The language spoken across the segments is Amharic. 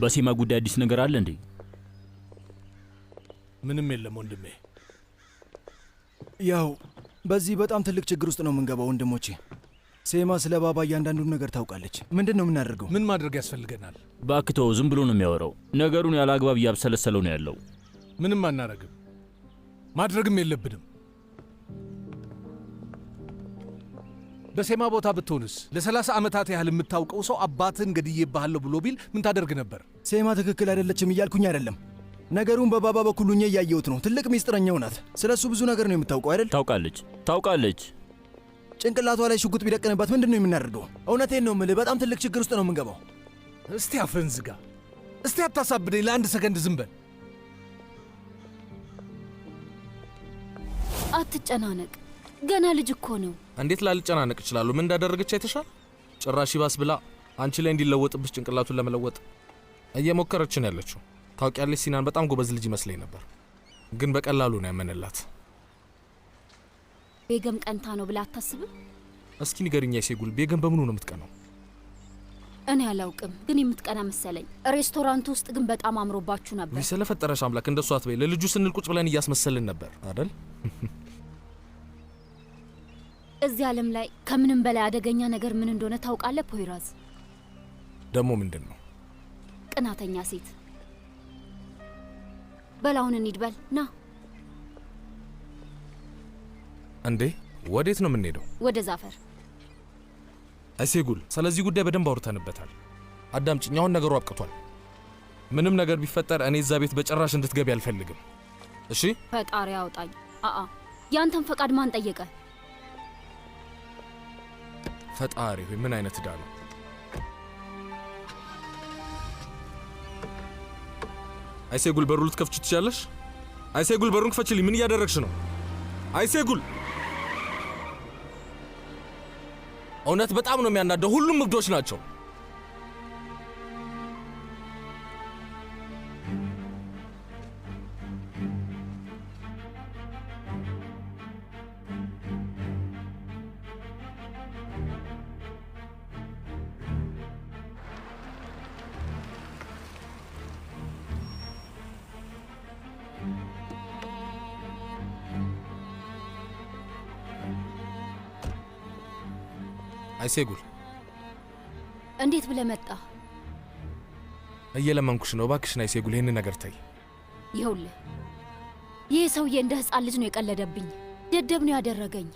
በሴማ ጉዳይ አዲስ ነገር አለ እንዴ? ምንም የለም ወንድሜ። ያው በዚህ በጣም ትልቅ ችግር ውስጥ ነው የምንገባው ወንድሞቼ። ሴማ ስለ ባባ እያንዳንዱን ነገር ታውቃለች። ምንድን ነው የምናደርገው? ምን ማድረግ ያስፈልገናል? ባክተው ዝም ብሎ ነው የሚያወራው። ነገሩን ያለ አግባብ እያብሰለሰለው ነው ያለው። ምንም አናረግም፣ ማድረግም የለብንም። በሴማ ቦታ ብትሆንስ ለ30 ዓመታት ያህል የምታውቀው ሰው አባትን ገድዬብሃለሁ ብሎ ቢል ምን ታደርግ ነበር? ሴማ ትክክል አይደለችም እያልኩኝ አይደለም። ነገሩን በባባ በኩል ሆኜ እያየሁት ነው። ትልቅ ሚስጥረኛው ናት። ስለሱ ብዙ ነገር ነው የምታውቀው አይደል? ታውቃለች። ጭንቅላቷ ላይ ሽጉጥ ቢደቅንባት ምንድን ነው የምናደርገው? እውነቴን ነው የምልህ፣ በጣም ትልቅ ችግር ውስጥ ነው የምንገባው። እስቲ አፍህን ዝጋ። እስቲ አታሳብደኝ ለአንድ ሰከንድ ዝም በል። አትጨናነቅ፣ ገና ልጅ እኮ ነው። እንዴት ላልጨናነቅ እችላለሁ? ምን እንዳደረገች አይተሻል? ጭራሽ ይባስ ብላ አንቺ ላይ እንዲለወጥብሽ ጭንቅላቱን ለመለወጥ እየሞከረች ነው ያለችው። ታውቂያለሽ፣ ሲናን በጣም ጎበዝ ልጅ ይመስለኝ ነበር፣ ግን በቀላሉ ነው ያመነላት። ቤገም ቀንታ ነው ብላ አታስብም? እስኪ ንገሪኝ አይሴጉል፣ ቤገም በምኑ ነው የምትቀናው? እኔ አላውቅም፣ ግን የምትቀና መሰለኝ። ሬስቶራንት ውስጥ ግን በጣም አምሮባችሁ ነበር። ወይ ስለፈጠረሽ አምላክ እንደሱ አትበይ። ለልጁ ስንል ቁጭ ብለን እያስመሰልን ነበር አይደል? እዚህ ዓለም ላይ ከምንም በላይ አደገኛ ነገር ምን እንደሆነ ታውቃለህ ፖይራዝ? ደግሞ ምንድን ነው? ቅናተኛ ሴት። በላውን እንሂድ፣ በል ና። እንዴ ወዴት ነው የምንሄደው? ወደ ዛፈር። አይሴጉል፣ ስለዚህ ጉዳይ በደንብ አውርተንበታል። አዳምጪኝ፣ አሁን ነገሩ አብቅቷል። ምንም ነገር ቢፈጠር እኔ እዛ ቤት በጭራሽ እንድትገቢ አልፈልግም። እሺ? ፈጣሪ አውጣኝ። ያንተን ፈቃድ ማን ጠየቀ? ፈጣሪ ሆይ ምን አይነት ዕዳ ነው? አይሴጉል፣ በሩ ልትከፍቺ ትችያለሽ? አይሴጉል፣ በሩን ክፈችልኝ። ምን እያደረግሽ ነው? አይሴጉል፣ እውነት በጣም ነው የሚያናደው። ሁሉም እብዶች ናቸው። አይሴጉል፣ እንዴት ብለህ መጣ? እየለመንኩሽ ነው እባክሽን አይሴጉል፣ ይህን ነገር ተይ። ይኸውልህ ይህ ሰውዬ እንደ ሕፃን ልጅ ነው የቀለደብኝ። ደደብ ነው ያደረገኝ።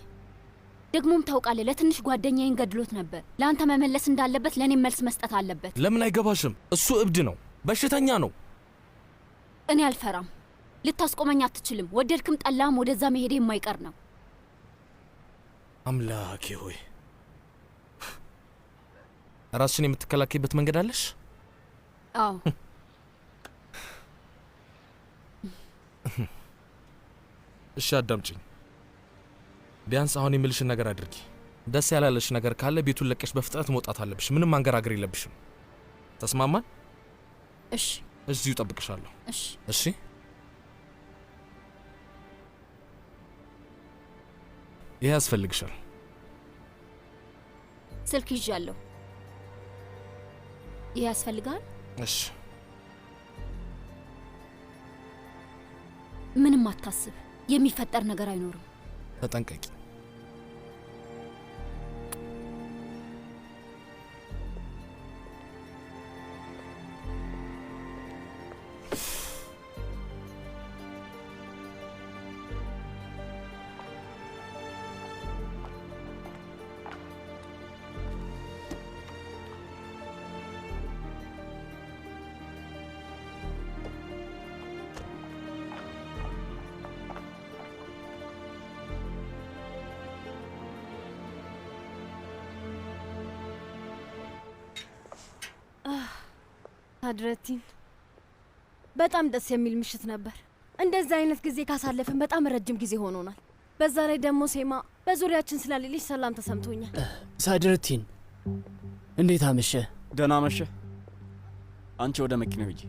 ደግሞም ታውቃለህ፣ ለትንሽ ጓደኛዬን ገድሎት ነበር። ለአንተ መመለስ እንዳለበት ለእኔም መልስ መስጠት አለበት። ለምን አይገባሽም? እሱ እብድ ነው፣ በሽተኛ ነው። እኔ አልፈራም። ልታስቆመኝ አትችልም። ወደድክም ጠላም ወደዛ መሄዴ የማይቀር ነው። አምላኬ ሆይ፣ ራስሽን የምትከላከይበት መንገድ አለሽ? አዎ። እሺ አዳምጪኝ። ቢያንስ አሁን የምልሽን ነገር አድርጊ። ደስ ያላለሽ ነገር ካለ ቤቱን ለቀሽ በፍጥነት መውጣት አለብሽ። ምንም ማንገራገር የለብሽም። ተስማማን? እሺ። እዚሁ እጠብቅሻለሁ። እሺ። እሺ። ይሄ ያስፈልግሻል። ስልክ ይዣለሁ። ይሄ ያስፈልጋል? እሺ። ምንም አታስብ። የሚፈጠር ነገር አይኖርም። ተጠንቀቂ። ሀድረቲን በጣም ደስ የሚል ምሽት ነበር። እንደዚህ አይነት ጊዜ ካሳለፍን በጣም ረጅም ጊዜ ሆኖናል። በዛ ላይ ደግሞ ሴማ በዙሪያችን ስላሌለች ሰላም ተሰምቶኛል። ሳድረቲን እንዴት አመሸ? ደህና መሸ። አንቺ ወደ መኪናው ሂጂ።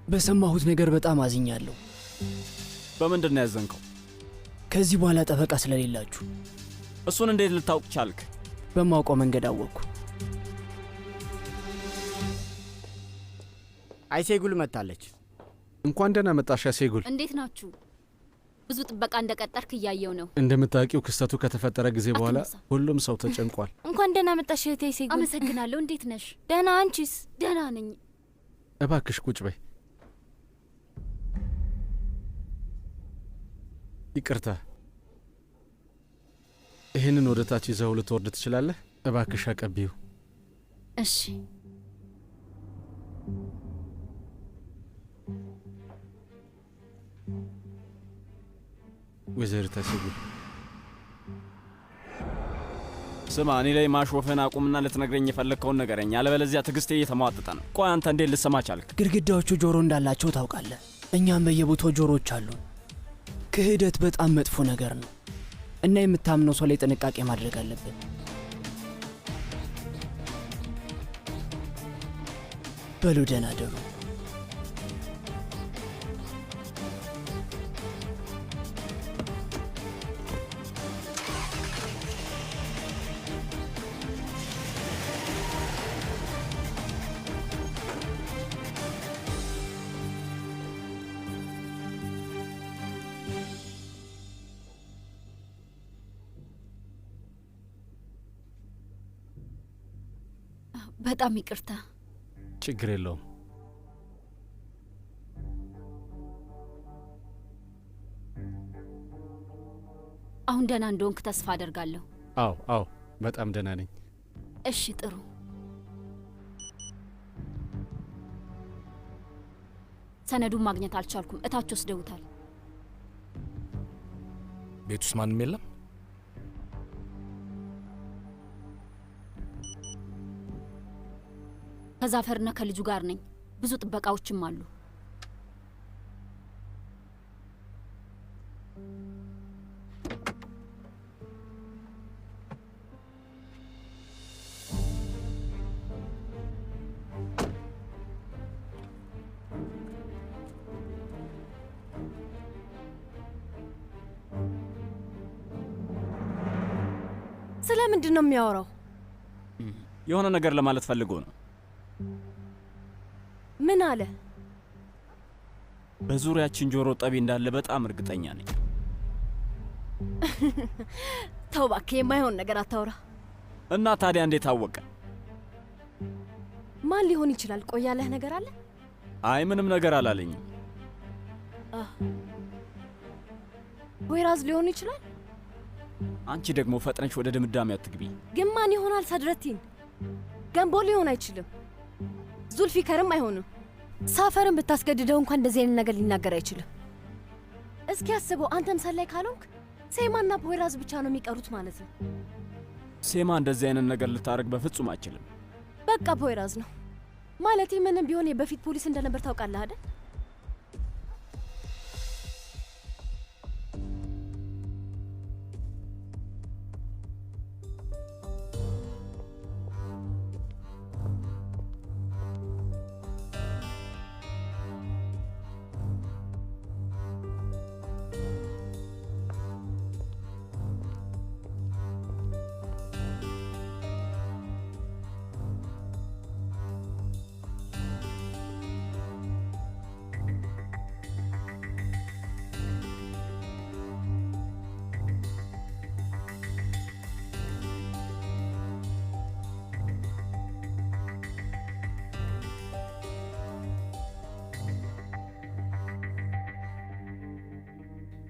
በሰማሁት ነገር በጣም አዝኛለሁ። በምንድን ነው ያዘንከው? ከዚህ በኋላ ጠበቃ ስለሌላችሁ። እሱን እንዴት ልታውቅ ቻልክ? በማውቀው መንገድ አወቅኩ። አይሴጉል መታለች። እንኳን ደህና መጣሽ አይሴጉል። እንዴት ናችሁ? ብዙ ጥበቃ እንደቀጠርክ እያየው ነው። እንደምታውቂው ክስተቱ ከተፈጠረ ጊዜ በኋላ ሁሉም ሰው ተጨንቋል። እንኳን ደህና መጣሽ እህቴ አይሴጉል። አመሰግናለሁ። እንዴት ነሽ? ደህና፣ አንቺስ? ደህና ነኝ። እባክሽ ቁጭ በይ። ይቅርታ፣ ይህንን ወደ ታች ይዘው ልትወርድ ትችላለህ? እባክሽ አቀቢው። እሺ። ወይዘሪት አይሴጉል፣ ስማ፣ እኔ ላይ ማሾፍህን አቁምና ልትነግረኝ የፈለግከውን ንገረኝ፣ አለበለዚያ ትዕግስቴ እየተሟጠጠ ነው። ቆይ አንተ እንዴት ልሰማ ቻልክ? ግድግዳዎቹ ጆሮ እንዳላቸው ታውቃለህ። እኛም በየቦታው ጆሮዎች አሉን። ክህደት በጣም መጥፎ ነገር ነው እና የምታምነው ሰው ላይ ጥንቃቄ ማድረግ አለብን። በሉ ደህና ደሩ። በጣም ይቅርታ። ችግር የለውም። አሁን ደህና እንደሆንክ ተስፋ አደርጋለሁ። አዎ፣ በጣም ደህና ነኝ። እሺ፣ ጥሩ። ሰነዱን ማግኘት አልቻልኩም። እታች ወስደውታል። ቤት ውስጥ ማንም የለም? ከዛፈርና ከልጁ ጋር ነኝ። ብዙ ጥበቃዎችም አሉ። ስለምንድን ነው የሚያወራው? የሆነ ነገር ለማለት ፈልጎ ነው። ምን አለ? በዙሪያችን ጆሮ ጠቢ እንዳለ በጣም እርግጠኛ ነኝ። ተው እባክህ፣ የማይሆን ነገር አታውራ። እና ታዲያ እንዴት አወቀ? ማን ሊሆን ይችላል? ቆይ ያለህ ነገር አለ? አይ ምንም ነገር አላለኝም። ወይራዝ ሊሆን ይችላል። አንቺ ደግሞ ፈጥነሽ ወደ ድምዳሜ አትግቢ። ግን ማን ይሆናል? ሰድረቲን ገንቦ ሊሆን አይችልም። ዙልፊከርም አይሆንም። ሳፈርን ብታስገድደው እንኳን እንደዚህ አይነት ነገር ሊናገር አይችልም። እስኪ አስበው፣ አንተም ሰላይ ካልሆንክ ሴማና ፖይራዝ ብቻ ነው የሚቀሩት ማለት ነው። ሴማ እንደዚህ አይነት ነገር ልታደርግ በፍጹም አይችልም። በቃ ፖይራዝ ነው ማለት ምንም ቢሆን የበፊት ፖሊስ እንደነበር ታውቃለህ አይደል?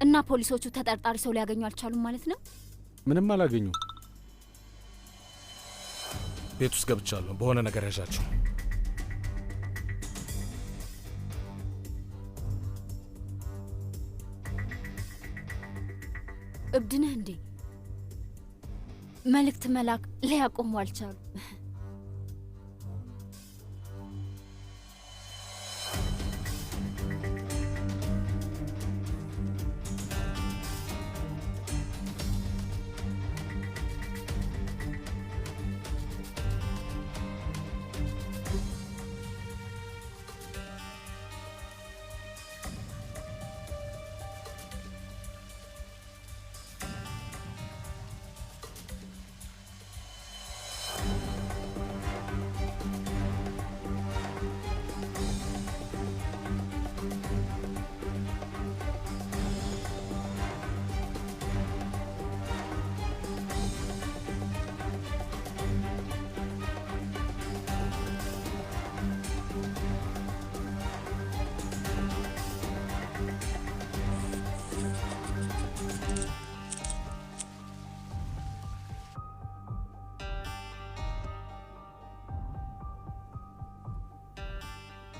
እና ፖሊሶቹ ተጠርጣሪ ሰው ሊያገኙ አልቻሉም ማለት ነው? ምንም አላገኙ። ቤት ውስጥ ገብቻለሁ። በሆነ ነገር ያዣቸው። እብድ ነህ እንዴ? መልእክት መላክ ሊያቆሙ አልቻሉ።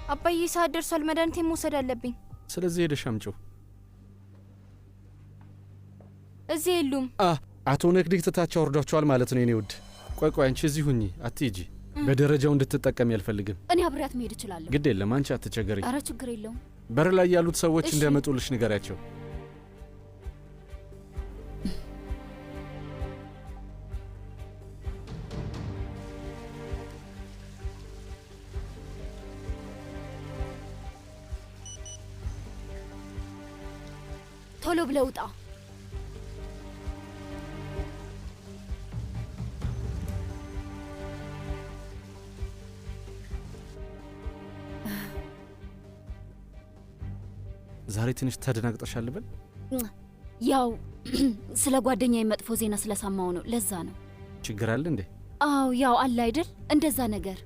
አባዬ ሰዓት ደርሷል፣ መድኃኒቴን መውሰድ አለብኝ። ስለዚህ ሄደሽ አምጪው። እዚህ የሉም። አቶ ነግዲህ ትታቸው አውርዷቸዋል ማለት ነው የኔ ውድ። ቆይ አንቺ እዚህ ሁኚ፣ አትሂጂ። በደረጃው እንድትጠቀሚ አልፈልግም። እኔ አብሬያት መሄድ እችላለሁ። ግድ የለም አንቺ አትቸገሪ። ኧረ ችግር የለውም። በር ላይ ያሉት ሰዎች እንዲያመጡልሽ ንገሪያቸው። ቶሎ ብለው ውጣ። ዛሬ ትንሽ ተደናግጠሻል ልበል? ያው ስለ ጓደኛዬ መጥፎ ዜና ስለሰማው ነው፣ ለዛ ነው። ችግር አለ እንዴ? አዎ ያው አለ አይደል እንደዛ ነገር።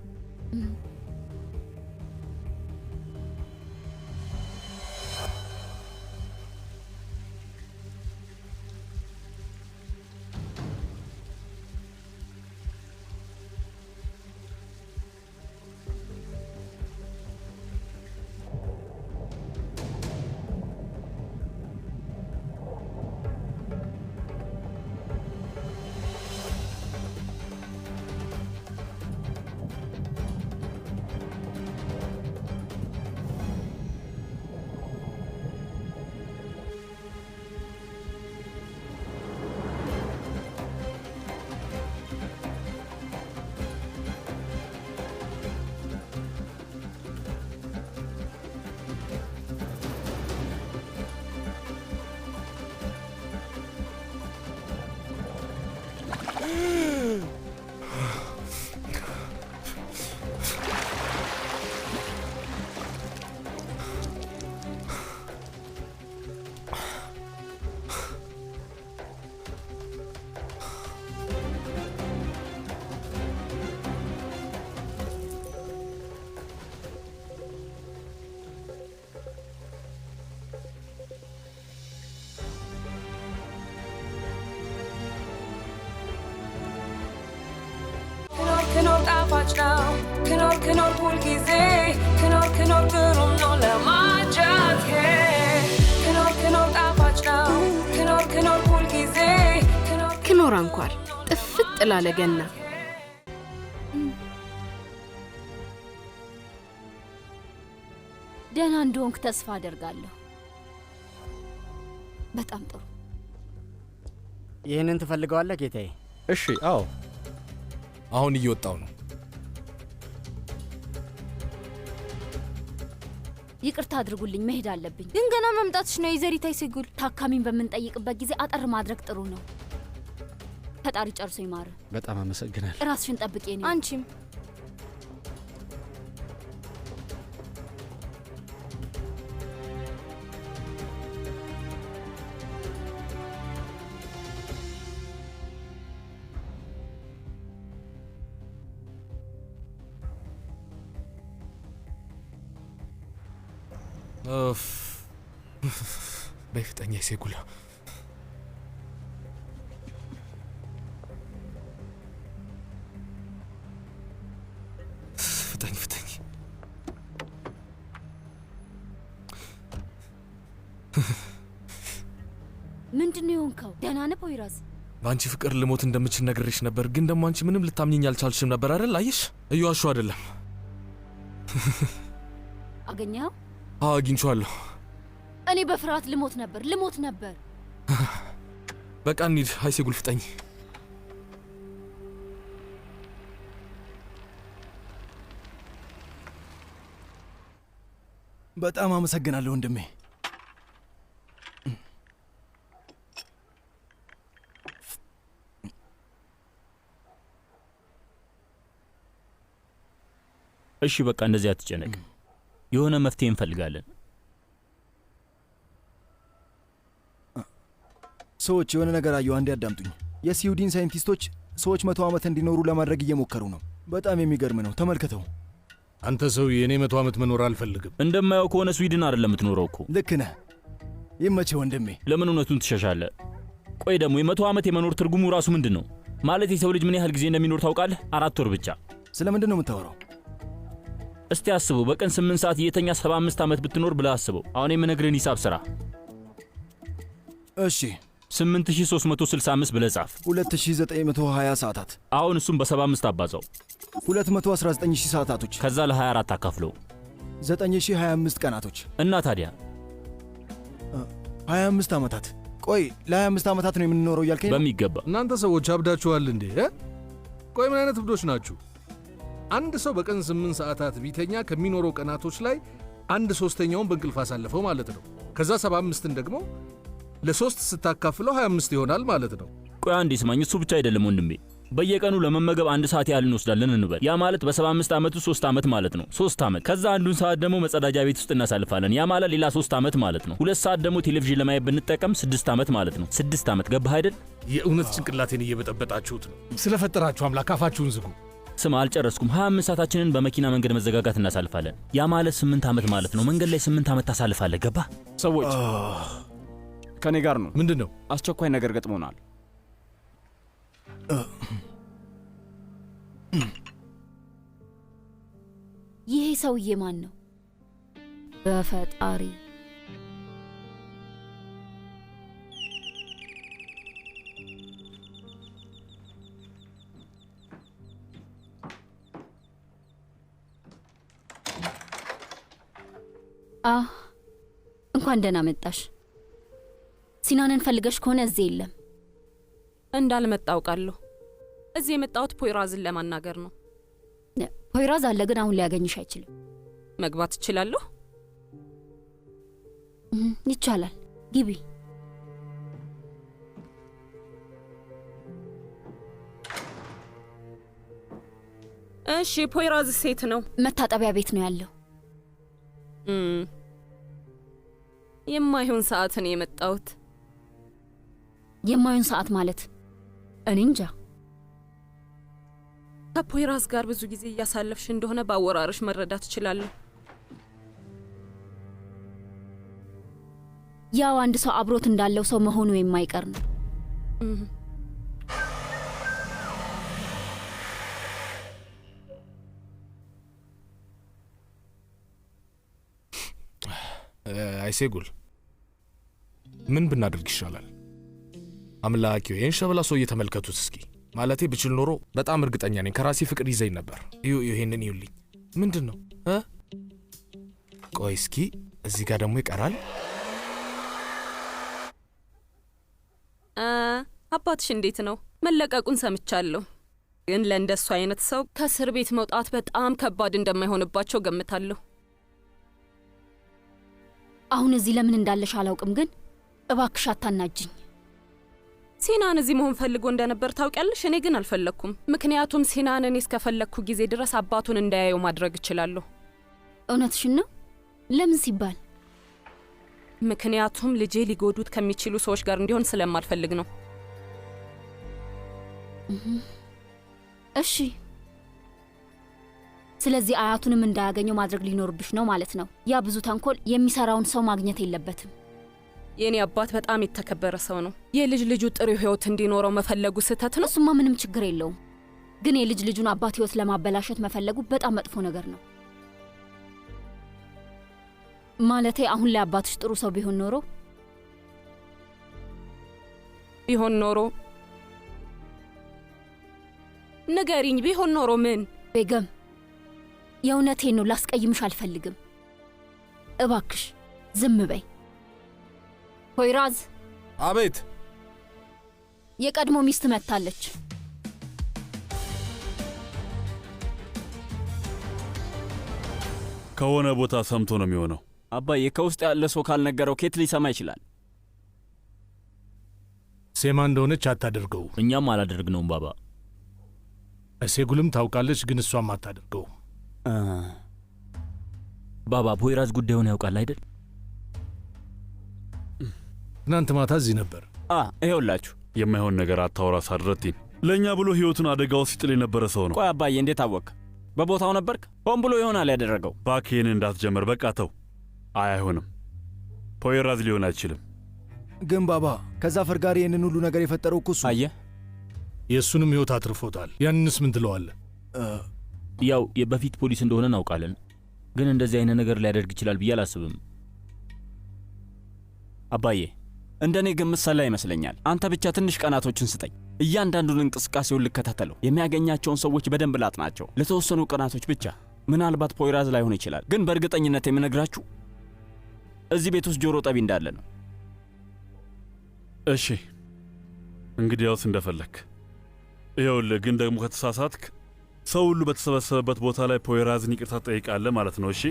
ክኖር ጣፋጭ ነው ክኖር ሁልጊዜ ክኖር ግሩም ነው ለማጀት ክኖር ጣፋጭ ነው ክኖር ሁልጊዜ ክኖር አንኳር ጥፍጥ ላለ ገና ደህና እንደሆንክ ተስፋ አደርጋለሁ። በጣም ጥሩ። ይህንን ትፈልገዋለህ ጌታዬ? እሺ፣ አዎ። አሁን እየወጣው ነው። ይቅርታ አድርጉልኝ፣ መሄድ አለብኝ። ግን ገና መምጣትሽ ነው የዘሪት አይሴጉል። ታካሚን በምንጠይቅበት ጊዜ አጠር ማድረግ ጥሩ ነው። ፈጣሪ ጨርሶ ይማር። በጣም አመሰግናለሁ። ራስሽን ጠብቄ ነው። አንቺም በፍጠኛ ይሴጉላ ፍጠኝ ምንድነው የሆንከው? ደህና ነህ ፖይራስ? በአንቺ ፍቅር ልሞት እንደምችል ነግሬሽ ነበር፣ ግን ደግሞ አንቺ ምንም ልታምኚኝ አልቻልሽም ነበር አይደል? አየሽ፣ እየዋሹ አይደለም። አገኘኸው? አዎ አግኝቼዋለሁ። እኔ በፍርሃት ልሞት ነበር። በቃ እንሂድ። አይሴጉል ፍጠኝ። በጣም አመሰግናለሁ ወንድሜ። እሺ በቃ እንደዚህ አትጨነቅ። የሆነ መፍትሄ እንፈልጋለን። ሰዎች የሆነ ነገር አየሁ። አንዴ አዳምጡኝ። የስዊድን ሳይንቲስቶች ሰዎች 100 ዓመት እንዲኖሩ ለማድረግ እየሞከሩ ነው። በጣም የሚገርም ነው። ተመልከተው። አንተ ሰውዬ፣ እኔ 100 ዓመት መኖር አልፈልግም። እንደማየው ከሆነ ስዊድን አይደለም የምትኖረው እኮ። ልክ ነህ። ይመችህ ወንድሜ። ለምን እውነቱን ትሸሻለህ? ቆይ ደግሞ የ100 ዓመት የመኖር ትርጉሙ ራሱ ምንድን ነው? ማለት የሰው ልጅ ምን ያህል ጊዜ እንደሚኖር ታውቃለህ? 4 ወር ብቻ። ስለምንድን ነው የምታወራው? እስቲ አስበው፣ በቀን 8 ሰዓት እየተኛ 75 ዓመት ብትኖር ብለህ አስበው። አሁን የምነግርህን ሂሳብ ስራ። እሺ 8365 ብለህ ጻፍ። 2920 ሰዓታት። አሁን እሱም በ75 አባዛው። 219000 ሰዓታቶች። ከዛ ለ24 አካፍለው 9025 ቀናቶች። እና ታዲያ 25 ዓመታት። ቆይ ለ25 ዓመታት ነው የምንኖረው እያልከኝ? በሚገባ። እናንተ ሰዎች አብዳችኋል እንዴ? ቆይ ምን አይነት እብዶች ናችሁ? አንድ ሰው በቀን 8 ሰዓታት ቢተኛ ከሚኖረው ቀናቶች ላይ 1/3ኛውን በእንቅልፍ አሳለፈው ማለት ነው። ከዛ 75ን ደግሞ ለ3 ስታካፍለው 25 ይሆናል ማለት ነው። ቆይ አንዴ ስማኝ፣ እሱ ብቻ አይደለም ወንድሜ። በየቀኑ ለመመገብ 1 ሰዓት ያህል እንወስዳለን እንበል። ያ ማለት በ75 ዓመቱ 3 ዓመት ማለት ነው። 3 ዓመት። ከዛ አንዱን ሰዓት ደግሞ መጸዳጃ ቤት ውስጥ እናሳልፋለን። ያ ማለት ሌላ 3 ዓመት ማለት ነው። 2 ሰዓት ደግሞ ቴሌቪዥን ለማየት ብንጠቀም 6 ዓመት ማለት ነው። 6 ዓመት ገባህ አይደል? የእውነት ጭንቅላቴን እየበጠበጣችሁት ነው። ስለፈጠራችሁ አምላክ አፋችሁን ዝጉ። ስማ፣ አልጨረስኩም። 25 ሰዓታችንን በመኪና መንገድ መዘጋጋት እናሳልፋለን። ያ ማለት 8 ዓመት ማለት ነው። መንገድ ላይ 8 ዓመት ታሳልፋለህ። ገባህ? ሰዎች ከኔ ጋር ነው። ምንድን ነው? አስቸኳይ ነገር ገጥሞናል። ይሄ ሰውዬ ማን ነው? በፈጣሪ እንኳን ደህና መጣሽ። ሲናንን ፈልገሽ ከሆነ እዚህ የለም። እንዳልመጣ አውቃለሁ። እዚህ የመጣሁት ፖይራዝን ለማናገር ነው። ፖይራዝ አለ፣ ግን አሁን ሊያገኝሽ አይችልም። መግባት እችላለሁ? ይቻላል። ግቢ። እሺ፣ ፖይራዝ ሴት ነው? መታጠቢያ ቤት ነው ያለው። የማይሆን ሰዓት ነው የመጣሁት። የማይሆን ሰዓት ማለት እኔ እንጃ። ከፖይራዝ ጋር ብዙ ጊዜ እያሳለፍሽ እንደሆነ በአወራርሽ መረዳት እችላለሁ። ያው አንድ ሰው አብሮት እንዳለው ሰው መሆኑ የማይቀር ነው። አይሴጉል፣ ምን ብናደርግ ይሻላል? አምላኪው ይህን ሸበላ ሰው እየተመልከቱት እስኪ። ማለቴ ብችል ኖሮ በጣም እርግጠኛ ነኝ ከራሴ ፍቅር ይዘኝ ነበር። ይሄንን ይዩልኝ። ምንድን ነው? ቆይ እስኪ እዚህ ጋር ደግሞ ይቀራል። አባትሽ እንዴት ነው? መለቀቁን ሰምቻለሁ፣ ግን ለእንደሱ አይነት ሰው ከእስር ቤት መውጣት በጣም ከባድ እንደማይሆንባቸው ገምታለሁ። አሁን እዚህ ለምን እንዳለሽ አላውቅም፣ ግን እባክሽ አታናጅኝ። ሲናን እዚህ መሆን ፈልጎ እንደነበር ታውቂያለሽ። እኔ ግን አልፈለግኩም፣ ምክንያቱም ሲናን እኔ እስከፈለግኩ ጊዜ ድረስ አባቱን እንዳያየው ማድረግ እችላለሁ። እውነትሽን ነው? ለምን ሲባል? ምክንያቱም ልጄ ሊጎዱት ከሚችሉ ሰዎች ጋር እንዲሆን ስለማልፈልግ ነው። እሺ፣ ስለዚህ አያቱንም እንዳያገኘው ማድረግ ሊኖርብሽ ነው ማለት ነው። ያ ብዙ ተንኮል የሚሰራውን ሰው ማግኘት የለበትም። የኔ አባት በጣም የተከበረ ሰው ነው። የልጅ ልጁ ጥሩ ህይወት እንዲኖረው መፈለጉ ስህተት ነው? እሱማ ምንም ችግር የለውም፣ ግን የልጅ ልጁን አባት ህይወት ለማበላሸት መፈለጉ በጣም መጥፎ ነገር ነው። ማለቴ አሁን ላይ አባትሽ ጥሩ ሰው ቢሆን ኖሮ ንገሪኝ። ቢሆን ኖሮ ምን? ቤገም፣ የእውነቴን ነው፣ ላስቀይምሽ አልፈልግም። እባክሽ ዝም በይ። ፖይራዝ። አቤት። የቀድሞ ሚስት መጥታለች። ከሆነ ቦታ ሰምቶ ነው የሚሆነው። አባዬ፣ ከውስጥ ያለ ሰው ካልነገረው ኬት ሊሰማ ይችላል? ሴማ እንደሆነች አታደርገው። እኛም አላደርግነውም ባባ። እሴጉልም ታውቃለች፣ ግን እሷም አታደርገው። ባባ፣ ፖይራዝ ጉዳዩን ያውቃል አይደል? ትናንት ማታ እዚህ ነበር። ይኸውላችሁ፣ የማይሆን ነገር አታወራ ሳድረቲን። ለእኛ ብሎ ሕይወቱን አደጋ ውስጥ ሲጥል የነበረ ሰው ነው። ቆይ አባዬ፣ እንዴት አወቅ? በቦታው ነበርክ? ሆን ብሎ ይሆናል ያደረገው። ባኬን እንዳትጀምር፣ በቃ ተው። አይሆንም፣ ፖይራዝ ሊሆን አይችልም። ግን ባባ፣ ከዛፈር ጋር ይህንን ሁሉ ነገር የፈጠረው እኮ እሱ። አየህ፣ የእሱንም ሕይወት አትርፎታል። ያንንስ ምን ትለዋለህ? ያው የበፊት ፖሊስ እንደሆነ እናውቃለን። ግን እንደዚህ አይነት ነገር ሊያደርግ ይችላል ብዬ አላስብም። አባዬ እንደኔ ግምት ሰላ ይመስለኛል። አንተ ብቻ ትንሽ ቀናቶችን ስጠኝ። እያንዳንዱን እንቅስቃሴውን ልከታተለው። የሚያገኛቸውን ሰዎች በደንብ ላጥናቸው። ለተወሰኑ ቀናቶች ብቻ። ምናልባት ፖይራዝ ላይሆን ይችላል፣ ግን በእርግጠኝነት የምነግራችሁ እዚህ ቤት ውስጥ ጆሮ ጠቢ እንዳለ ነው። እሺ እንግዲያውስ እንደፈለክ። ይኸውልህ ግን ደግሞ ከተሳሳትክ ሰው ሁሉ በተሰበሰበበት ቦታ ላይ ፖይራዝን ይቅርታ ትጠይቃለህ ማለት ነው። እሺ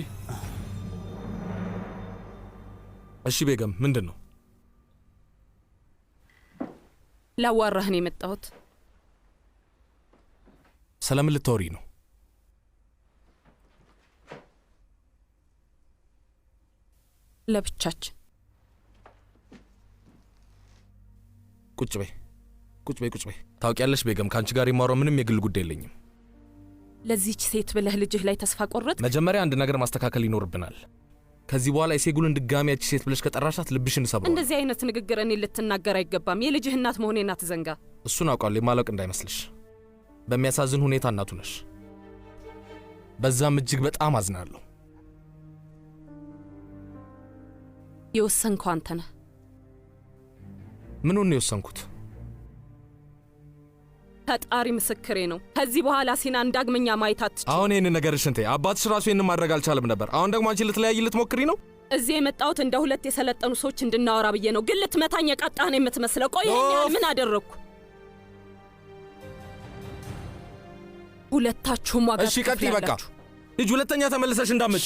እሺ ቤገም ምንድን ነው? ላዋራህን የመጣሁት ስለምን ልታወሪ ነው? ለብቻችን ቁጭ በይ ቁጭ በይ ቁጭ በይ። ታውቂያለሽ ቤገም ከአንቺ ጋር የማወራው ምንም የግል ጉዳይ የለኝም። ለዚህች ሴት ብለህ ልጅህ ላይ ተስፋ ቆረጥ? መጀመሪያ አንድ ነገር ማስተካከል ይኖርብናል። ከዚህ በኋላ የሴጉልን ድጋሚ ያቺ ሴት ብለሽ ከጠራሻት ልብሽን ሰብረዋል። እንደዚህ አይነት ንግግር እኔ ልትናገር አይገባም። የልጅህ እናት መሆኔን አትዘንጋ። እሱን አውቃለሁ፣ የማላውቅ እንዳይመስልሽ። በሚያሳዝን ሁኔታ እናቱ ነሽ። በዛም እጅግ በጣም አዝናለሁ። የወሰንከው አንተ ነህ። ምኑን ነው የወሰንኩት? ፈጣሪ ምስክሬ ነው። ከዚህ በኋላ ሲናን ዳግመኛ ማየት አትችልም። አሁን ይህን ነገር ሽንቴ አባትሽ ራሱ ይህን ማድረግ አልቻለም ነበር። አሁን ደግሞ አንቺ ልትለያይ ልትሞክሪ ነው? እዚህ የመጣሁት እንደ ሁለት የሰለጠኑ ሰዎች እንድናወራ ብዬ ነው። ግን ልትመታኝ የቃጣህ ነው የምትመስለው። ቆይ ይሄን ያህል ምን አደረግኩ? ሁለታችሁም ዋጋ እሺ ቀጥይ በቃ ልጅ ሁለተኛ ተመልሰሽ እንዳትመጪ።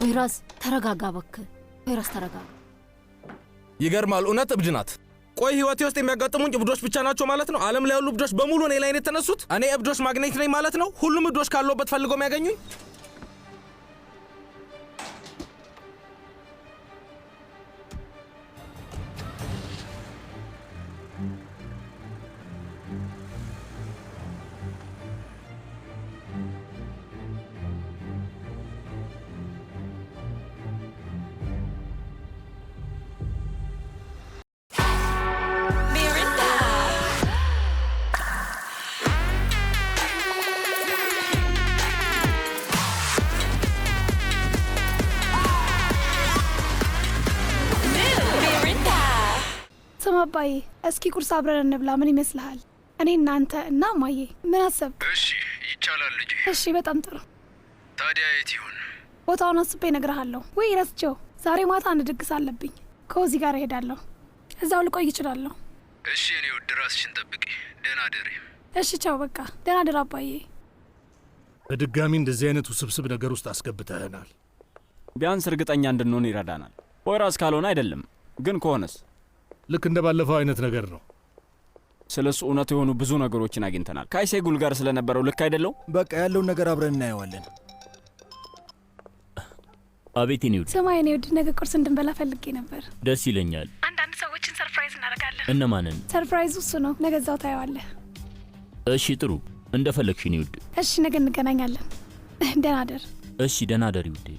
ፖይራዝ ተረጋጋ እባክህ። ፖይራዝ ተረጋጋ። ይገርማል፣ እውነት እብድ ናት። ቆይ ህይወቴ ውስጥ የሚያጋጥሙኝ እብዶች ብቻ ናቸው ማለት ነው? ዓለም ላይ ያሉ እብዶች በሙሉ እኔ ላይ ነው የተነሱት? እኔ እብዶች ማግኔት ነኝ ማለት ነው? ሁሉም እብዶች ካለውበት ፈልገው የሚያገኙኝ? አባዬ እስኪ ቁርስ አብረን እንብላ። ምን ይመስልሃል? እኔ እናንተ እና ማዬ ምን አሰብክ? እሺ ይቻላል ልጄ። እሺ በጣም ጥሩ። ታዲያ የት ይሆን? ቦታውን አስቤ እነግርሃለሁ። ወይ ረስቼው፣ ዛሬ ማታ አንድ ድግስ አለብኝ። ከዚህ ጋር እሄዳለሁ። እዛው ልቆይ እችላለሁ። እሺ እኔ ውድ ራስሽን ጠብቂ። ደህና ደሪ። እሺ ቻው። በቃ ደህና ደር አባዬ። በድጋሚ እንደዚህ አይነት ውስብስብ ነገር ውስጥ አስገብተህናል። ቢያንስ እርግጠኛ እንድንሆን ይረዳናል። ፖይራዝ ካልሆነ አይደለም፣ ግን ከሆነስ? ልክ እንደ ባለፈው አይነት ነገር ነው። ስለሱ እውነት የሆኑ ብዙ ነገሮችን አግኝተናል። ከአይሴጉል ጋር ስለነበረው ልክ አይደለው? በቃ ያለውን ነገር አብረን እናየዋለን። አቤት ኔውድ። ስማ የኔ ውድ፣ ነገ ቁርስ እንድንበላ ፈልጌ ነበር። ደስ ይለኛል። አንዳንድ ሰዎችን ሰርፕራይዝ እናደርጋለን። እነማንን? ሰርፕራይዙ እሱ ነው። ነገ እዛው ታየዋለህ። እሺ ጥሩ፣ እንደፈለግሽ ኔውድ። እሺ ነገ እንገናኛለን። ደህና ደር። እሺ ደህና ደሪ ውዴ።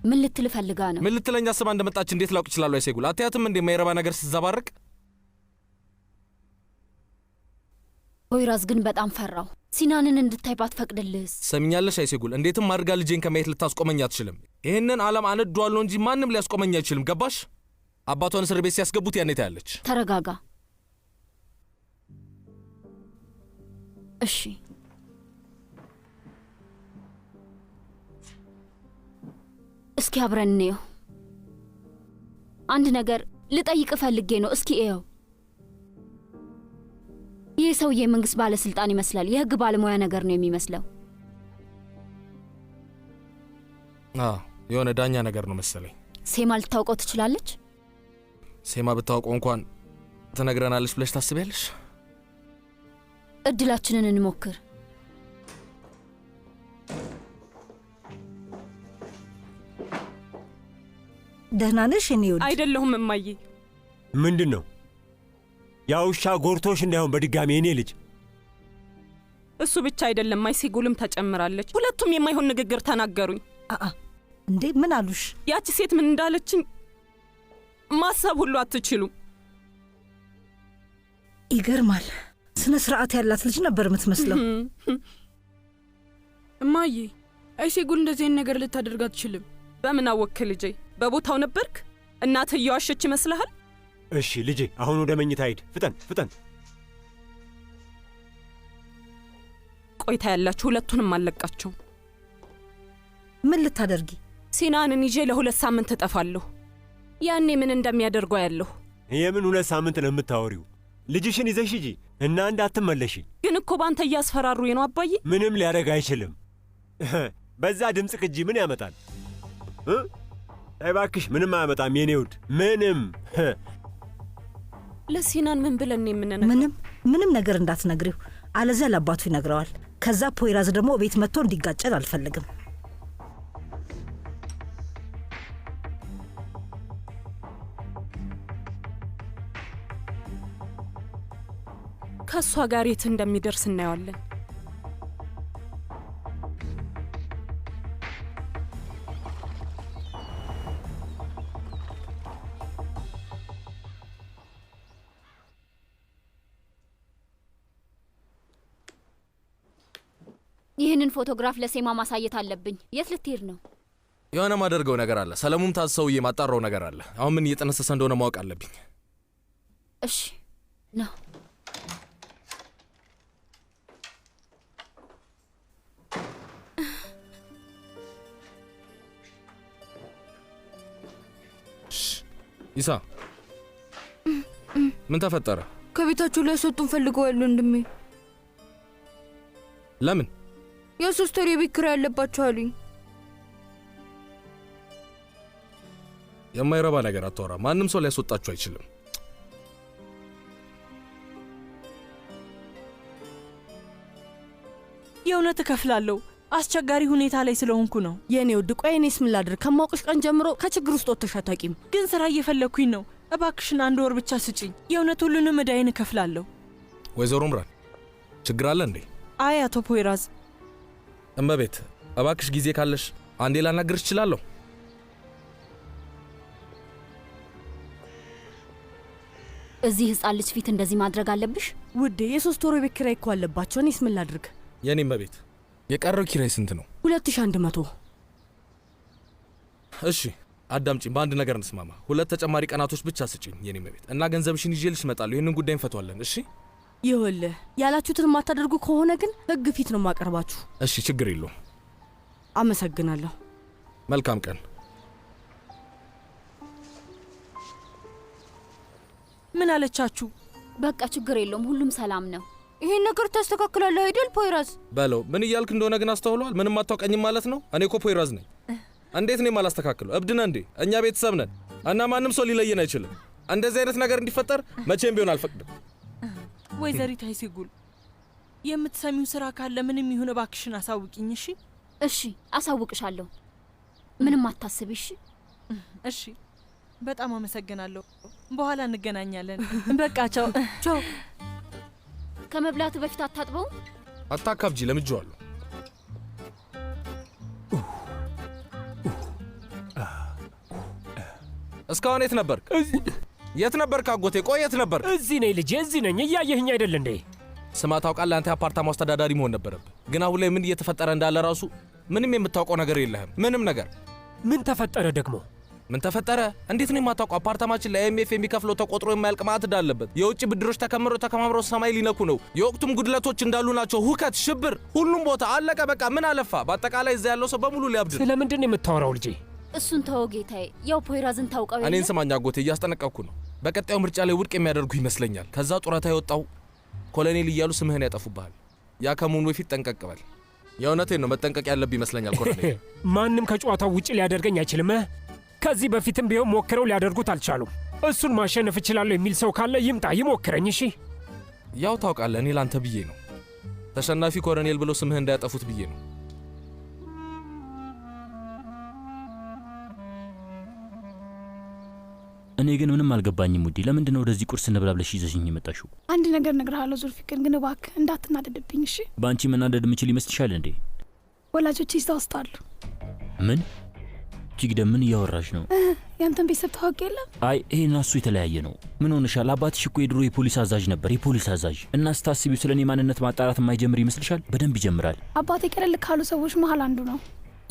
ምን ልትል ፈልጋ ነው? ምን ልትለኝ አስባ እንደመጣች እንዴት ላውቅ እችላለሁ? አይሴጉል አትያትም እንዴ የማይረባ ነገር ስትዘባርቅ? ፖይራዝ ግን በጣም ፈራው። ሲናንን እንድታይ ባትፈቅድልህስ? ሰሚኛለሽ አይሴጉል፣ እንዴትም አድርጋ ልጄን ከማየት ልታስቆመኝ አትችልም። ይህንን ዓለም አነዷለሁ እንጂ ማንም ሊያስቆመኝ አይችልም። ገባሽ? አባቷን እስር ቤት ሲያስገቡት ያኔ ታያለች። ተረጋጋ እሺ። እስኪ አብረን እንየው። አንድ ነገር ልጠይቅ ፈልጌ ነው። እስኪ እየው። ይህ ሰውዬ የመንግስት ባለስልጣን ይመስላል። የህግ ባለሙያ ነገር ነው የሚመስለው። የሆነ ዳኛ ነገር ነው መሰለኝ። ሴማ ልታውቀው ትችላለች? ሴማ ብታውቀው እንኳን ትነግረናለች ብለሽ ታስቢያለሽ? እድላችንን እንሞክር። ደህና ነሽ? እኔ ውድ አይደለሁም እማዬ። ምንድን ነው? ያ ውሻ ጎርቶሽ እንዳይሆን በድጋሚ እኔ ልጅ። እሱ ብቻ አይደለም፣ አይሴጉልም ተጨምራለች። ሁለቱም የማይሆን ንግግር ተናገሩኝ። እንዴ ምን አሉሽ? ያቺ ሴት ምን እንዳለችኝ ማሰብ ሁሉ አትችሉም። ይገርማል። ስነ ስርዓት ያላት ልጅ ነበር የምትመስለው። እማዬ አይሴጉል እንደዚህ አይነት ነገር ልታደርግ አትችልም። በምን አወክ ልጄ? በቦታው ነበርክ? እናትህ እየዋሸች ይመስልሃል? እሺ ልጄ፣ አሁን ወደ መኝታ ሂድ። ፍጠን ፍጠን። ቆይታ ያላችሁ ሁለቱንም አለቃቸው። ምን ልታደርጊ? ሲናንን ይዤ ለ2 ሳምንት እጠፋለሁ። ያኔ ምን እንደሚያደርገው ያለሁ። የምን 2 ሳምንት ነው የምታወሪው? ልጅሽን ይዘሽ ሂጂ እና እንዳትመለሺ። ግን እኮ ባንተ እያስፈራሩኝ ነው አባዬ። ምንም ሊያደርግ አይችልም። በዛ ድምፅ ቅጂ ምን ያመጣል? እባክሽ ምንም አያመጣም የኔ ውድ፣ ምንም። ለሲናን ምን ብለን የምንነግረው? ምንም ነገር እንዳትነግሪው፣ አለዚያ ለአባቱ ይነግረዋል። ከዛ ፖይራዝ ደግሞ ቤት መጥቶ እንዲጋጨን አልፈልግም። ከእሷ ጋር የት እንደሚደርስ እናየዋለን። ይህንን ፎቶግራፍ ለሴማ ማሳየት አለብኝ። የት ልትሄድ ነው? የሆነ ማደርገው ነገር አለ። ሰለሙም ታሰውዬ ማጣራው ነገር አለ። አሁን ምን እየጠነሰሰ እንደሆነ ማወቅ አለብኝ። እሺ ነው። ይሳ ምን ተፈጠረ? ከቤታቸው ላይ ያስወጡን ፈልገዋል ወንድሜ። ለምን? የ3 ወር የቤት ኪራይ ያለባቸው አሉኝ። የማይረባ ነገር አታወራ። ማንም ሰው ሊያስወጣችሁ አይችልም። የእውነት እከፍላለሁ። አስቸጋሪ ሁኔታ ላይ ስለሆንኩ ነው የኔ ውድ። ቆይ እኔስ ምን ላድርግ? ከማውቅሽ ቀን ጀምሮ ከችግር ውስጥ ወጥተሽ አታውቂም። ግን ስራ እየፈለግኩኝ ነው። እባክሽን 1 ወር ብቻ ስጪኝ። የእውነት ሁሉንም እዳይን እከፍላለሁ። ወይዘሮ ምራን ችግር አለ እንዴ? አይ አቶ ፖይራዝ። እመቤት እባክሽ ጊዜ ካለሽ አንዴ ላናግርሽ እችላለሁ? እዚህ ህፃን ልጅ ፊት እንደዚህ ማድረግ አለብሽ? ውዴ የ3 ወር የቤት ኪራይ እኮ አለባቸው። እኔስ ምን ላድርግ? የኔ እመቤት የቀረው ኪራይ ስንት ነው? 2100። እሺ አዳምጪኝ፣ በአንድ ነገር እንስማማ። 2 ተጨማሪ ቀናቶች ብቻ ስጪኝ የኔ እመቤት፣ እና ገንዘብሽን ይዤልሽ እመጣለሁ። ይህንን ጉዳይ እንፈቷለን። እሺ ይኸውልህ፣ ያላችሁትን የማታደርጉ ከሆነ ግን ህግ ፊት ነው የማቀርባችሁ። እሺ ችግር የለውም። አመሰግናለሁ። መልካም ቀን። ምን አለቻችሁ? በቃ ችግር የለውም፣ ሁሉም ሰላም ነው። ይሄን ነገር ታስተካክላለህ አይደል ፖይራዝ? በለው። ምን እያልክ እንደሆነ ግን አስተውለዋል? ምንም አታውቀኝም ማለት ነው? እኔ እኮ ፖይራዝ ነኝ። እንዴት ነው የማላስተካክለው? እብድ ነህ እንዴ? እኛ ቤተሰብ ነን እና ማንም ሰው ሊለየን አይችልም። እንደዚህ አይነት ነገር እንዲፈጠር መቼም ቢሆን አልፈቅድም። ወይዘሪት አይሴጉል፣ የምትሰሚው ስራ ካለ ምንም ይሁን እባክሽን አሳውቂኝ። እሺ እሺ፣ አሳውቅሻለሁ። ምንም አታስቢ። እሺ እሺ። በጣም አመሰግናለሁ። በኋላ እንገናኛለን። በቃ ቻው ቻው። ከመብላት በፊት አታጥበው? አታካብጂ፣ ለምጄዋለሁ። እስካሁን የት ነበርክ? የት ነበርክ አጎቴ? ቆይ የት ነበርክ? እዚህ ነኝ ልጄ፣ እዚህ ነኝ። እያየህኝ አይደል እንዴ? ስማ ታውቃለህ፣ አንተ የአፓርታማው አስተዳዳሪ መሆን ነበረብህ። ግን አሁን ላይ ምን እየተፈጠረ እንዳለ ራሱ ምንም የምታውቀው ነገር የለህም። ምንም ነገር። ምን ተፈጠረ ደግሞ? ምን ተፈጠረ? እንዴት ነው የማታውቀው? አፓርታማችን ለአይኤምኤፍ የሚከፍለው ተቆጥሮ የማያልቅ ማዕት ዕዳ አለበት። የውጭ ብድሮች ተከምረው ተከማምረው ሰማይ ሊነኩ ነው። የወቅቱም ጉድለቶች እንዳሉ ናቸው። ሁከት፣ ሽብር፣ ሁሉም ቦታ አለቀ። በቃ ምን አለፋ? በአጠቃላይ እዛ ያለው ሰው በሙሉ ሊያብድ። ስለምንድን ነው የምታወራው ልጄ? እሱን ተወው ጌታዬ። ያው ፖይራዝን ታውቀው የለ? እኔን ስማኝ አጎቴ፣ እያስጠነቀቅኩ ነው። በቀጣዩ ምርጫ ላይ ውድቅ የሚያደርጉ ይመስለኛል። ከዛ ጡረታ የወጣው ኮሎኔል እያሉ ስምህን ያጠፉብሃል። ያ ከመሆኑ በፊት ጠንቀቅ በል። የእውነቴን ነው፣ መጠንቀቅ ያለብህ ይመስለኛል ኮሎኔል። ማንም ከጨዋታው ውጭ ሊያደርገኝ አይችልም። ከዚህ በፊትም ቢሆን ሞክረው ሊያደርጉት አልቻሉም። እሱን ማሸነፍ እችላለሁ የሚል ሰው ካለ ይምጣ ይሞክረኝ። እሺ ያው ታውቃለህ፣ እኔ ላንተ ብዬ ነው ተሸናፊ ኮሎኔል ብሎ ስምህን እንዳያጠፉት ብዬ ነው። እኔ ግን ምንም አልገባኝም ውዴ። ለምንድን ነው ወደዚህ ቁርስ እንብላ ብለሽ ይዘሽኝ የመጣሽው? አንድ ነገር እነግርሃለሁ ዙልፊቅር፣ ግን እባክህ እንዳትናደድብኝ እሺ? በአንቺ መናደድ የምችል ይመስልሻል እንዴ? ወላጆች ይስታውስታሉ። ምን? እጅግ ደምን እያወራሽ ነው? ያንተን ቤተሰብ ታወቅ የለም? አይ ይሄና እሱ የተለያየ ነው። ምን ሆነሻል? አባትሽ እኮ የድሮ የፖሊስ አዛዥ ነበር፣ የፖሊስ አዛዥ። እና ስታስቢው ስለኔ ማንነት ማጣራት የማይጀምር ይመስልሻል? በደንብ ይጀምራል። አባቴ ቀለል ካሉ ሰዎች መሀል አንዱ ነው።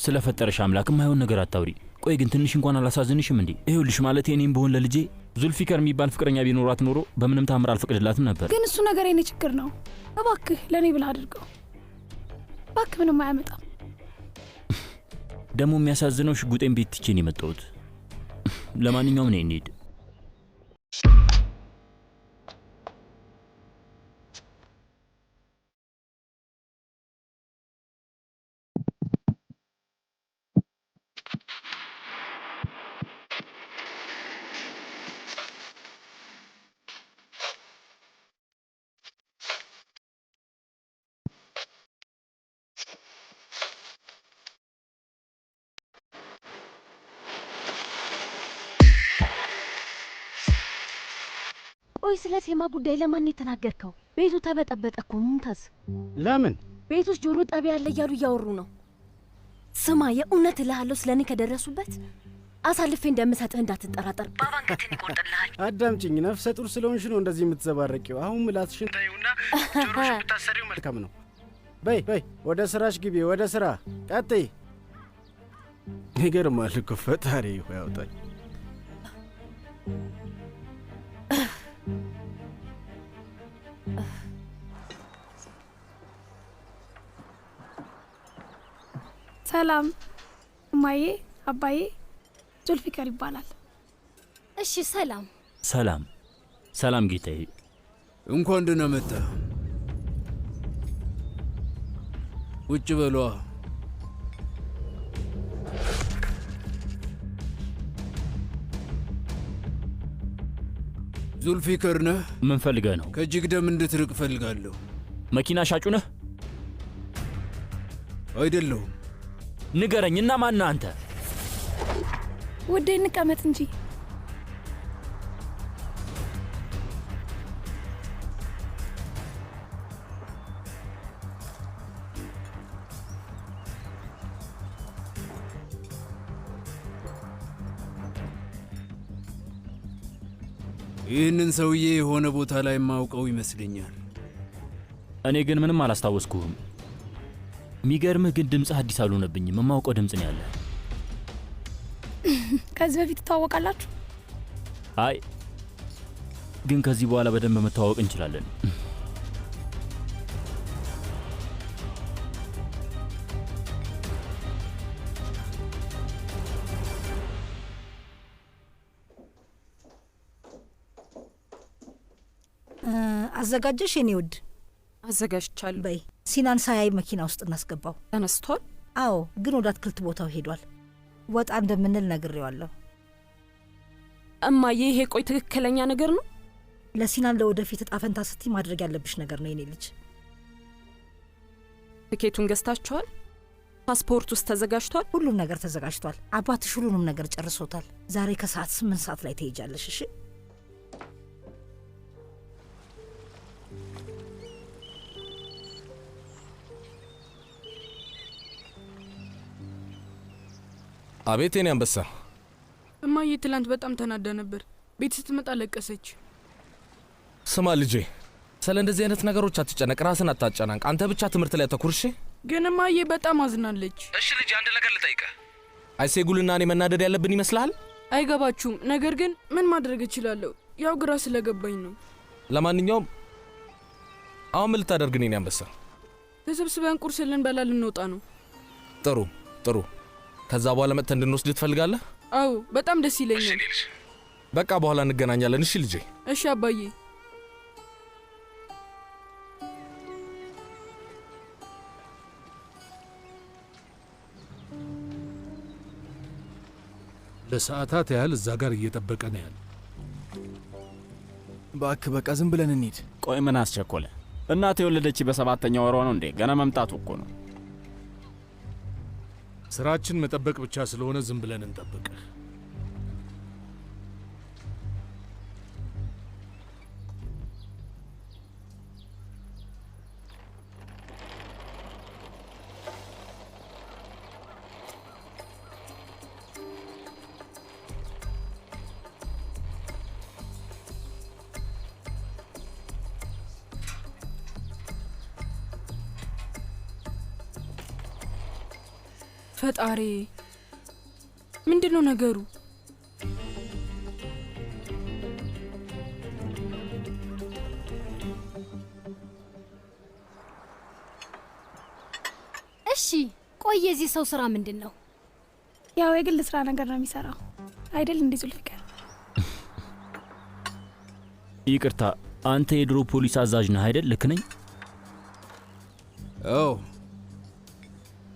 ስለፈጠረሽ አምላክ የማይሆን ነገር አታውሪ። ቆይ ግን ትንሽ እንኳን አላሳዝንሽም እንዴ? ይኸውልሽ ማለት እኔም በሆን ለልጄ ዙልፊከር የሚባል ፍቅረኛ ቢኖራት ኖሮ በምንም ታምር አልፈቅድላትም ነበር። ግን እሱ ነገር የኔ ችግር ነው። እባክህ ለእኔ ብለህ አድርገው። እባክህ ምንም አያመጣም። ደግሞ የሚያሳዝነው ሽጉጤን ቤት ትቼን የመጣሁት። ለማንኛውም ነይ እንሂድ። ቆይ ስለ ሴማ ጉዳይ ለማን የተናገርከው? ቤቱ ተበጠበጠ እኮ ሙምታዝ። ለምን? ቤት ውስጥ ጆሮ ጠቢ ያለ እያሉ እያወሩ ነው። ስማ የእውነት እልሃለሁ ስለኔ ከደረሱበት አሳልፌ እንደምሰጥህ እንዳትጠራጠር። ባባንገትን ይቆርጥልሃል። አዳምጪኝ፣ ነፍሰ ጡር ስለሆንሽ ነው እንደዚህ የምትዘባረቂው። አሁን ምላስሽን ታዩና ጆሮሽ ብታሰሪው መልካም ነው። በይ በይ፣ ወደ ስራሽ ግቢ፣ ወደ ስራ ቀጥይ። ይገርማል እኮ ፈጣሪ ያውጣኝ። ሰላም እማዬ፣ አባዬ። ዙልፊከር ይባላል። እሺ ሰላም። ሰላም ሰላም ጌታዬ። እንኳን ደህና መጣ። ውጭ በሏ። ዙልፊከር ነህ? ምን ፈልገህ ነው? ከእጅግ ደም እንድትርቅ ፈልጋለሁ። መኪና ሻጩ ነህ? አይደለሁም። ንገረኝ እና ማነህ አንተ? ውዴ እንቀመጥ እንጂ። ይህንን ሰውዬ የሆነ ቦታ ላይ ማውቀው ይመስለኛል። እኔ ግን ምንም አላስታወስኩህም። የሚገርምህ ግን ድምፅህ አዲስ አልሆነብኝም። የማውቀው ድምፅ ነው ያለ። ከዚህ በፊት ትተዋወቃላችሁ? አይ ግን ከዚህ በኋላ በደንብ መተዋወቅ እንችላለን። አዘጋጀሽ የኔ ውድ? አዘጋጅቻለሁ። በይ ሲናን ሳያይ መኪና ውስጥ እናስገባው። ተነስቷል? አዎ፣ ግን ወደ አትክልት ቦታው ሄዷል። ወጣ እንደምንል ነግሬዋለሁ። እማዬ፣ ይሄ ቆይ ትክክለኛ ነገር ነው? ለሲናን ለወደፊት እጣ ፈንታ ስትይ ማድረግ ያለብሽ ነገር ነው የኔ ልጅ። ትኬቱን ገዝታችኋል? ፓስፖርት ውስጥ ተዘጋጅቷል? ሁሉም ነገር ተዘጋጅቷል። አባትሽ ሁሉንም ነገር ጨርሶታል። ዛሬ ከሰዓት 8 ሰዓት ላይ ትሄጃለሽ። እሺ? አቤት የኔ አንበሳ። እማዬ ትላንት በጣም ተናዳ ነበር። ቤት ስትመጣ ለቀሰች። ስማ ልጄ፣ ስለ እንደዚህ አይነት ነገሮች አትጨነቅ፣ ራስን አታጨናንቅ። አንተ ብቻ ትምህርት ላይ ተኩርሽ። ግን እማዬ በጣም አዝናለች። እሺ ልጄ፣ አንድ ነገር ልጠይቅህ። አይሴጉልና እኔ መናደድ ያለብን ይመስልሃል? አይገባችሁም። ነገር ግን ምን ማድረግ እችላለሁ? ያው ግራ ስለገባኝ ነው። ለማንኛውም አሁን ምን ልታደርግ ነው የኔ አንበሳ? ተሰብስበን ቁርስ ልንበላ ልንወጣ ነው። ጥሩ ጥሩ። ከዛ በኋላ መጥተህ እንድንወስድ ትፈልጋለህ? አዎ በጣም ደስ ይለኛል። በቃ በኋላ እንገናኛለን። እሺ ልጄ? እሺ አባዬ። ለሰዓታት ያህል እዛ ጋር እየጠበቀ ነው ያለ። እባክህ በቃ ዝም ብለን እንሂድ። ቆይ ምን አስቸኮለ? እናት የወለደች በ7ኛ ወሯ ነው እንዴ? ገና መምጣቱ እኮ ነው። ስራችን መጠበቅ ብቻ ስለሆነ ዝም ብለን እንጠብቅ። ፈጣሪ ምንድነው ነገሩ? እሺ ቆይ የዚህ ሰው ስራ ምንድን ነው? ያው የግል ስራ ነገር ነው የሚሰራው አይደል? እንዴ ዙልፊቀር፣ ይቅርታ አንተ የድሮ ፖሊስ አዛዥ ነህ አይደል? ልክ ነኝ? አዎ።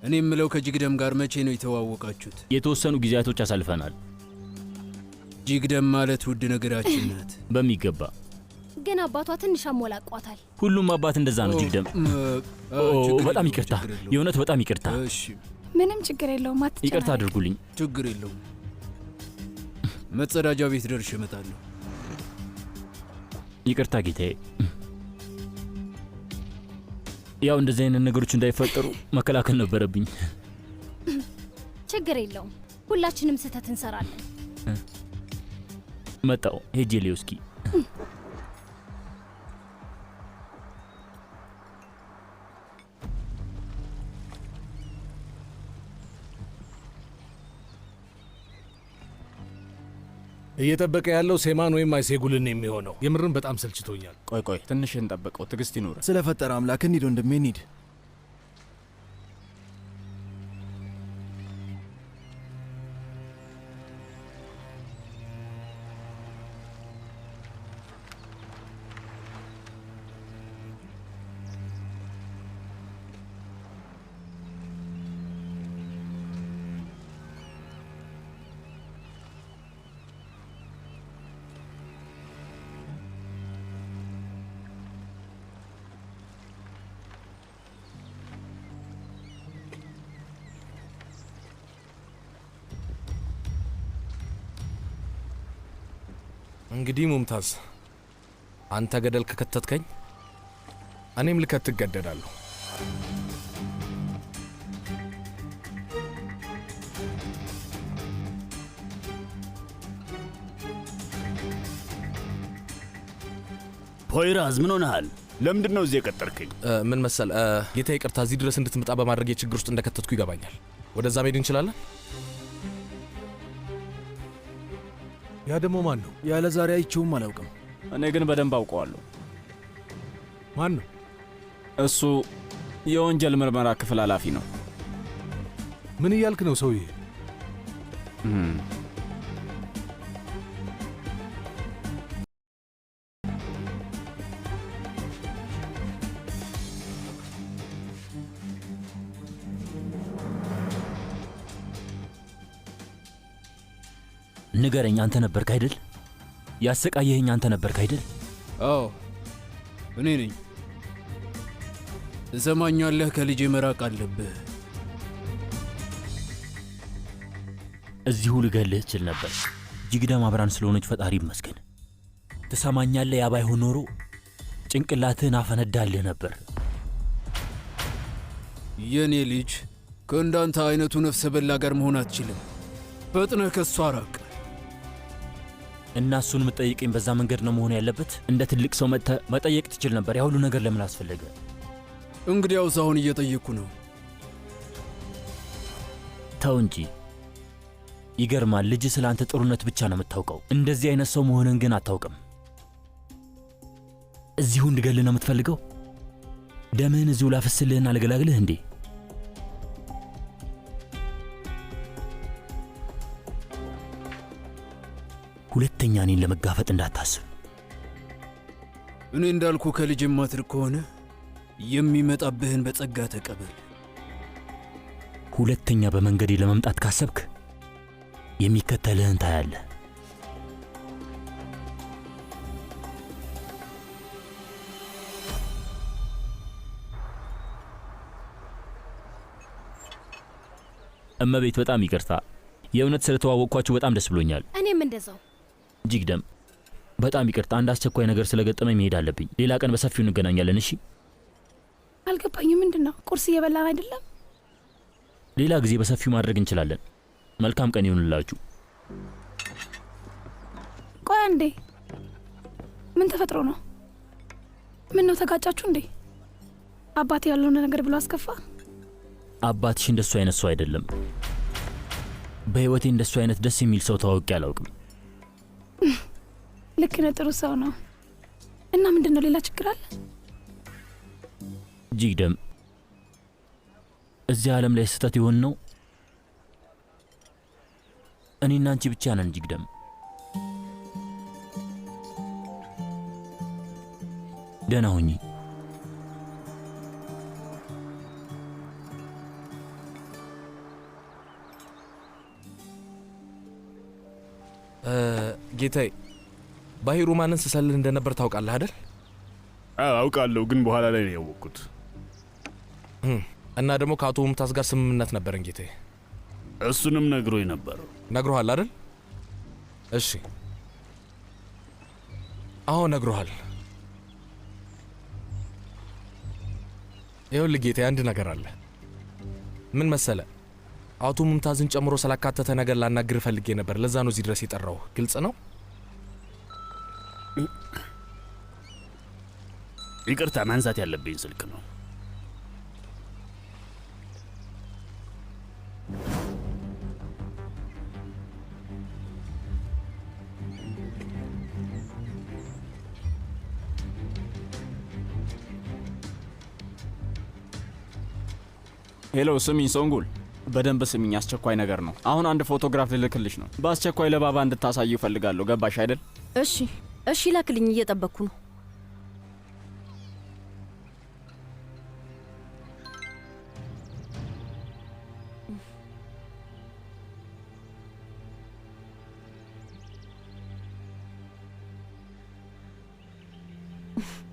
እኔ የምለው ከጅግደም ጋር መቼ ነው የተዋወቃችሁት? የተወሰኑ ጊዜያቶች አሳልፈናል። ጅግደም ማለት ውድ ነገራችን ናት። በሚገባ ግን አባቷ ትንሽ አሞላቋታል። ሁሉም አባት እንደዛ ነው ጅግደም። በጣም ይቅርታ፣ የእውነት በጣም ይቅርታ። ምንም ችግር የለውም። አትጨናነቅ። ይቅርታ አድርጉልኝ። ችግር የለውም። መጸዳጃ ቤት ደርሼ እመጣለሁ። ይቅርታ ጌታዬ። ያው እንደዚህ አይነት ነገሮች እንዳይፈጠሩ መከላከል ነበረብኝ። ችግር የለውም። ሁላችንም ስህተት እንሰራለን። መጣው ሄጄ ሊውስኪ እየጠበቀ ያለው ሴማን ወይም አይሴጉልን የሚሆነው የምርም በጣም ሰልችቶኛል። ቆይ ትንሽ እንጠብቀው፣ ትዕግስት ይኑር። ስለፈጠረ አምላክ እንሂድ ወንድሜ እንሂድ። እንግዲህ ሙምታዝ፣ አንተ ገደል ከከተትከኝ እኔም ልከት እገደዳለሁ። ፖይራዝ ምን ሆነሃል? ለምንድን ነው እዚህ የቀጠርከኝ? ምን መሰል ጌታ፣ ይቅርታ እዚህ ድረስ እንድትመጣ በማድረግ የችግር ውስጥ እንደከተትኩ ይገባኛል። ወደዛ መሄድ እንችላለን? ያ ደግሞ ማን ነው? ያለ ዛሬ አይቼውም አላውቅም። እኔ ግን በደንብ አውቀዋለሁ። ማን ነው? እሱ የወንጀል ምርመራ ክፍል ኃላፊ ነው። ምን እያልክ ነው ሰውዬ? ንገረኝ፣ አንተ ነበርክ አይደል? ያሰቃየኸኝ አንተ ነበርክ አይደል? አዎ እኔ ነኝ። ትሰማኛለህ? ከልጄ መራቅ አለብህ። እዚሁ ልገልህ እችል ነበር። ጅግደም አብራን ስለሆነች ፈጣሪ ይመስገን። ትሰማኛለህ? ያ ባይሆን ኖሮ ጭንቅላትህን አፈነዳልህ ነበር። የኔ ልጅ፣ ከእንዳንተ አይነቱ ነፍሰ በላ ጋር መሆን አትችልም። ፈጥነህ ከሷ ራቅ። እና እሱን የምትጠይቀኝ በዛ መንገድ ነው መሆን ያለበት? እንደ ትልቅ ሰው መጥተህ መጠየቅ ትችል ነበር። ያ ሁሉ ነገር ለምን አስፈለገ? እንግዲያውስ አሁን እየጠየቅኩ ነው። ተው እንጂ። ይገርማል። ልጅ ስለ አንተ ጥሩነት ብቻ ነው የምታውቀው። እንደዚህ አይነት ሰው መሆንን ግን አታውቅም። እዚሁ እንድገልህ ነው የምትፈልገው? ደምህን እዚሁ ላፈስልህና ልገላግልህ እንዴ? ሁለተኛ እኔን ለመጋፈጥ እንዳታስብ። እኔ እንዳልኩ ከልጅ የማትርቅ ከሆነ የሚመጣብህን በጸጋ ተቀበል። ሁለተኛ በመንገዴ ለመምጣት ካሰብክ የሚከተልህን ታያለህ። እመቤት፣ በጣም ይቅርታ። የእውነት ስለተዋወቅኳችሁ በጣም ደስ ብሎኛል። እኔም እንደዛው። ጅግደም፣ በጣም ይቅርታ። አንድ አስቸኳይ ነገር ስለገጠመኝ መሄድ አለብኝ። ሌላ ቀን በሰፊው እንገናኛለን። እሺ? አልገባኝም። ምንድን ነው? ቁርስ እየበላን አይደለም? ሌላ ጊዜ በሰፊው ማድረግ እንችላለን። መልካም ቀን ይሁንላችሁ። ቆይ አንዴ፣ ምን ተፈጥሮ ነው? ምን ነው ተጋጫችሁ እንዴ? አባቴ ያልሆነ ነገር ብሎ አስከፋ? አባትሽ እንደሱ አይነት ሰው አይደለም። በህይወቴ እንደሱ አይነት ደስ የሚል ሰው ተዋውቄ አላውቅም። ልክ ነህ፣ ጥሩ ሰው ነው። እና ምንድን ነው ሌላ ችግር አለ? ጂግደም፣ እዚህ ዓለም ላይ ስህተት የሆን ነው እኔና አንቺ ብቻ ነን። ጂግደም፣ ደህና ሁኚ። ጌታዬ፣ ባሂሩ ማንን ስሰልል እንደነበር ታውቃለህ አይደል? አውቃለሁ፣ ግን በኋላ ላይ ነው ያወቅኩት። እና ደግሞ ከአቶ ሙምታዝ ጋር ስምምነት ነበረን ጌታዬ። እሱንም ነግሮኝ ነበር። ነግሮሃል አይደል? እሺ፣ አዎ ነግሮሃል። ይኸውልህ ጌታዬ፣ አንድ ነገር አለ። ምን መሰለ፣ አቶ ሙምታዝን ጨምሮ ስላካተተ ነገር ላናግርህ ፈልጌ ነበር። ለዛ ነው እዚህ ድረስ የጠራው። ግልጽ ነው? ይቅርታ፣ ማንሳት ያለብኝ ስልክ ነው። ሄሎ፣ ስሚኝ ሶንጉል፣ በደንብ ስሚኝ። አስቸኳይ ነገር ነው። አሁን አንድ ፎቶግራፍ ልልክልሽ ነው። በአስቸኳይ ለባባ እንድታሳይ እፈልጋለሁ። ገባሽ አይደል? እሺ እሺ፣ ላክልኝ። እየጠበቅኩ ነው።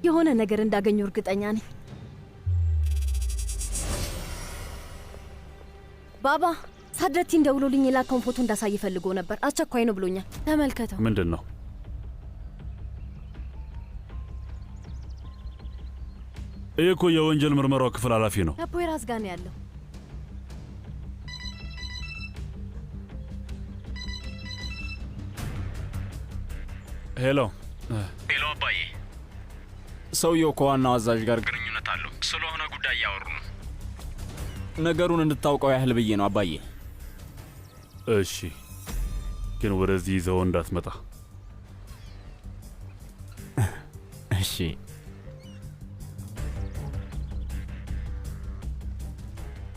የሆነ ነገር እንዳገኙ እርግጠኛ ነኝ። ባባ ሳድረቲን ደውሎልኝ የላከውን ፎቶ እንዳሳይ ፈልጎ ነበር። አስቸኳይ ነው ብሎኛል። ተመልከተው። ምንድን ነው? ይህ እኮ የወንጀል ምርመራው ክፍል ኃላፊ ነው። ከፖይራዝ ጋር ነው ያለው። ሄሎ ሄሎ፣ አባዬ። ሰውየው ከዋናው አዛዥ ጋር ግንኙነት አለው። ስለሆነ ጉዳይ እያወሩ ነው። ነገሩን እንድታውቀው ያህል ብዬ ነው አባዬ። እሺ፣ ግን ወደዚህ ይዘው እንዳትመጣ። እሺ።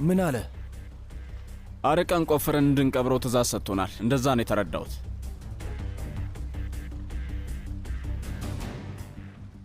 ምን አለ? አርቀን ቆፍረን እንድንቀብረው ትእዛዝ ሰጥቶናል። እንደዛ ነው የተረዳሁት።